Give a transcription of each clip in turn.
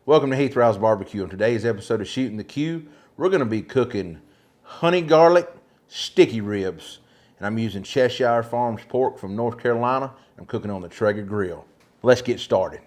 Welcome to Heath Riles BBQ. On today's episode of Shooting the Q, we're going to be cooking honey garlic sticky ribs. And I'm using Cheshire Farms pork from North Carolina. I'm cooking on the Traeger grill. Let's get started.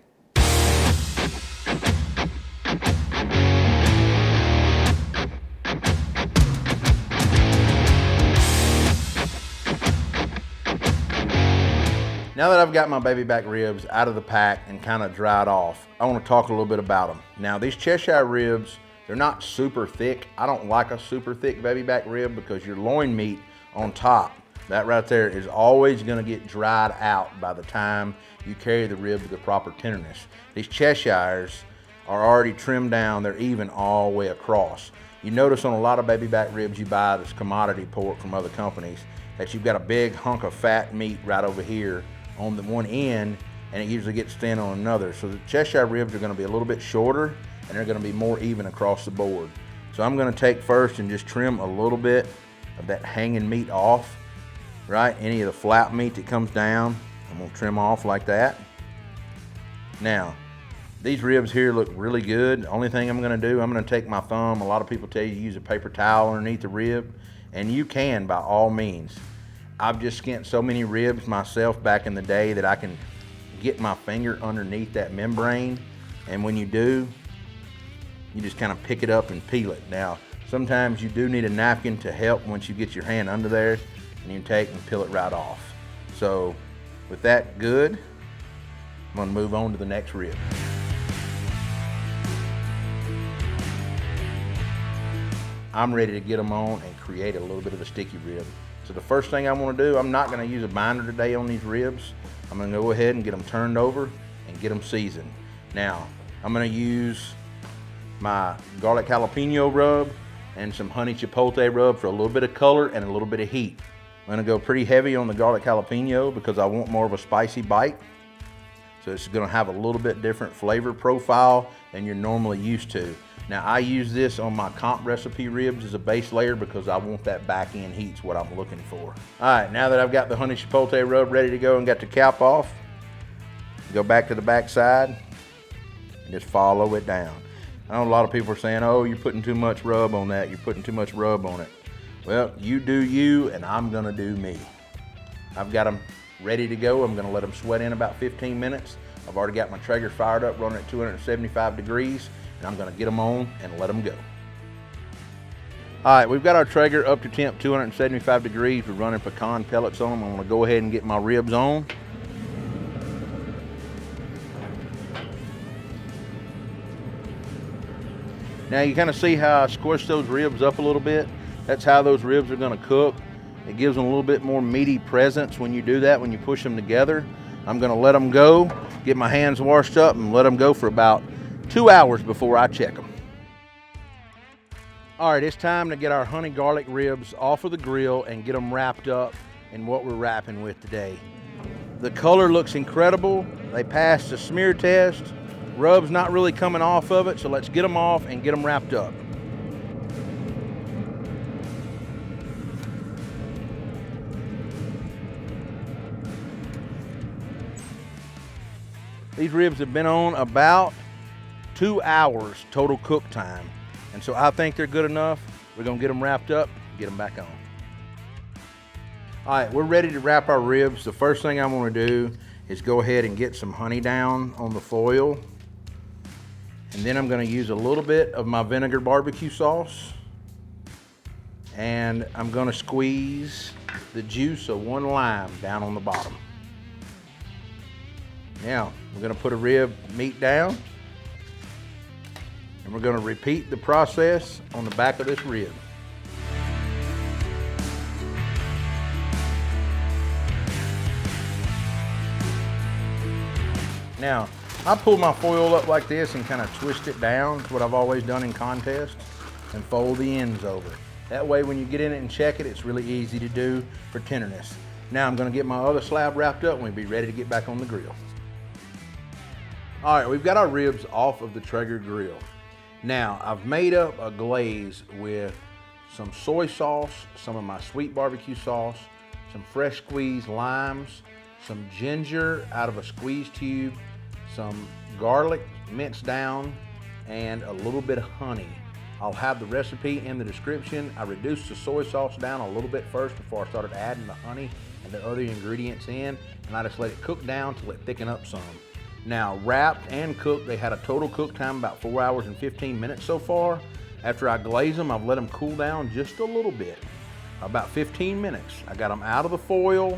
Now that I've got my baby back ribs out of the pack and kind of dried off, I want to talk a little bit about them. Now these Cheshire ribs, they're not super thick. I don't like a super thick baby back rib because your loin meat on top, that right there, is always going to get dried out by the time you carry the rib to the proper tenderness. These Cheshires are already trimmed down. They're even all the way across. You notice on a lot of baby back ribs you buy this commodity pork from other companies that you've got a big hunk of fat meat right over here on the one end, and it usually gets thin on another. So the Cheshire ribs are going to be a little bit shorter and they're going to be more even across the board. So I'm going to take first and just trim a little bit of that hanging meat off, right? Any of the flap meat that comes down, I'm going to trim off like that. Now, these ribs here look really good. The only thing I'm going to do, I'm going to take my thumb. A lot of people tell you to use a paper towel underneath the rib, and you can by all means. I've just skinned so many ribs myself back in the day that I can get my finger underneath that membrane, and when you do, you just kind of pick it up and peel it. Now, sometimes you do need a napkin to help once you get your hand under there, and you can take and peel it right off. So, with that good, I'm going to move on to the next rib. I'm ready to get them on and create a little bit of a sticky rib. So the first thing I want to do, I'm not going to use a binder today on these ribs. I'm going to go ahead and get them turned over and get them seasoned. Now, I'm going to use my garlic jalapeno rub and some honey chipotle rub for a little bit of color and a little bit of heat. I'm going to go pretty heavy on the garlic jalapeno because I want more of a spicy bite. So it's going to have a little bit different flavor profile than you're normally used to. Now I use this on my comp recipe ribs as a base layer because I want that back end heat's what I'm looking for. All right, now that I've got the honey chipotle rub ready to go and got the cap off, go back to the back side and just follow it down. I know a lot of people are saying, oh, you're putting too much rub on that, you're putting too much rub on it. Well, you do you and I'm gonna do me. I've got them ready to go. I'm gonna let them sweat in about 15 minutes. I've already got my Traeger fired up, running at 275 degrees. And I'm going to get them on and let them go. All right, we've got our Traeger up to temp 275 degrees. We're running pecan pellets on them. I'm going to go ahead and get my ribs on. Now you kind of see how I squished those ribs up a little bit. That's how those ribs are going to cook. It gives them a little bit more meaty presence when you do that, when you push them together. I'm going to let them go, get my hands washed up, and let them go for about 2 hours before I check them. All right, it's time to get our honey garlic ribs off of the grill and get them wrapped up in what we're wrapping with today. The color looks incredible. They passed the smear test. Rub's not really coming off of it, so let's get them off and get them wrapped up. These ribs have been on about 2 hours total cook time. And so I think they're good enough. We're gonna get them wrapped up, get them back on. All right, we're ready to wrap our ribs. The first thing I wanna do is go ahead and get some honey down on the foil. And then I'm gonna use a little bit of my vinegar barbecue sauce. And I'm gonna squeeze the juice of 1 lime down on the bottom. Now, we're gonna put a rib meat down. And we're going to repeat the process on the back of this rib. Now, I pull my foil up like this and kind of twist it down. It's what I've always done in contests, and fold the ends over. That way when you get in it and check it, it's really easy to do for tenderness. Now I'm going to get my other slab wrapped up and we'll be ready to get back on the grill. All right, we've got our ribs off of the Traeger grill. Now, I've made up a glaze with some soy sauce, some of my sweet barbecue sauce, some fresh squeezed limes, some ginger out of a squeeze tube, some garlic minced down, and a little bit of honey. I'll have the recipe in the description. I reduced the soy sauce down a little bit first before I started adding the honey and the other ingredients in, and I just let it cook down till it thicken up some. Now, wrapped and cooked, they had a total cook time about 4 hours and 15 minutes so far. After I glaze them, I've let them cool down just a little bit, about 15 minutes. I got them out of the foil.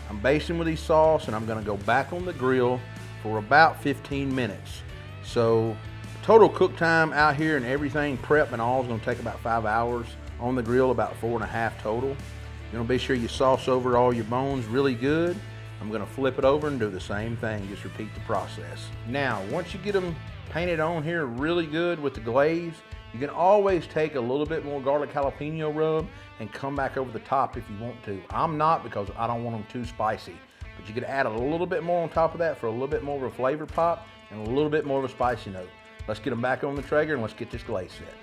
I'm basting with these sauce, and I'm gonna go back on the grill for about 15 minutes. So total cook time out here and everything, prep and all, is gonna take about 5 hours. On the grill, about 4.5 total. You're gonna be sure you sauce over all your bones really good. I'm gonna flip it over and do the same thing, just repeat the process. Now, once you get them painted on here really good with the glaze, you can always take a little bit more garlic jalapeno rub and come back over the top if you want to. I'm not, because I don't want them too spicy. But you could add a little bit more on top of that for a little bit more of a flavor pop and a little bit more of a spicy note. Let's get them back on the Traeger and let's get this glaze set.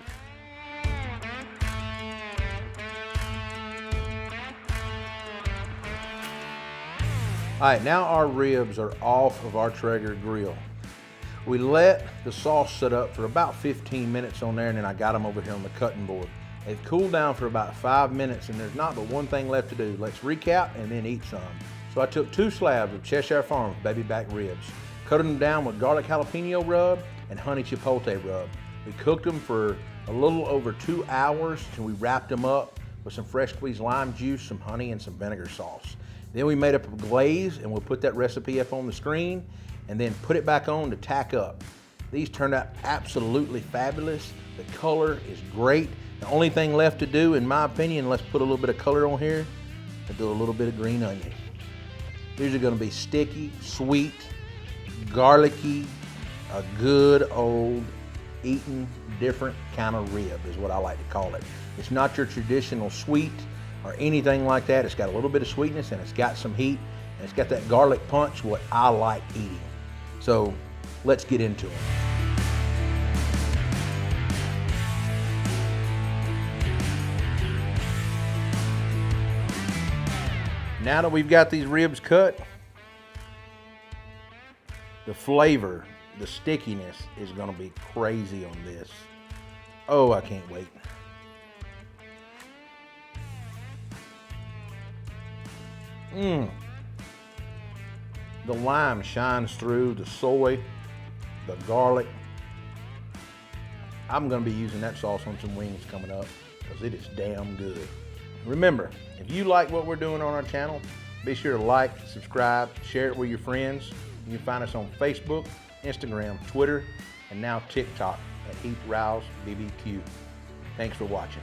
All right, now our ribs are off of our Traeger grill. We let the sauce sit up for about 15 minutes on there, and then I got them over here on the cutting board. They've cooled down for about 5 minutes, and there's not but one thing left to do. Let's recap and then eat some. So I took 2 slabs of Cheshire Farms baby back ribs, cut them down with garlic jalapeno rub and honey chipotle rub. We cooked them for a little over 2 hours, and we wrapped them up with some fresh squeezed lime juice, some honey, and some vinegar sauce. Then we made up a glaze, and we'll put that recipe up on the screen and then put it back on to tack up. These turned out absolutely fabulous. The color is great. The only thing left to do, in my opinion, let's put a little bit of color on here and do a little bit of green onion. These are gonna be sticky, sweet, garlicky, a good old eaten different kind of rib is what I like to call it. It's not your traditional sweet or anything like that. It's got a little bit of sweetness, and it's got some heat, and it's got that garlic punch, what I like eating. So let's get into them. Now that we've got these ribs cut, the flavor, the stickiness is gonna be crazy on this. Oh, I can't wait. The lime shines through, the soy, the garlic. I'm gonna be using that sauce on some wings coming up because it is damn good. Remember, if you like what we're doing on our channel, be sure to like, subscribe, share it with your friends. You can find us on Facebook, Instagram, Twitter, and now TikTok at Heath Riles BBQ. Thanks for watching.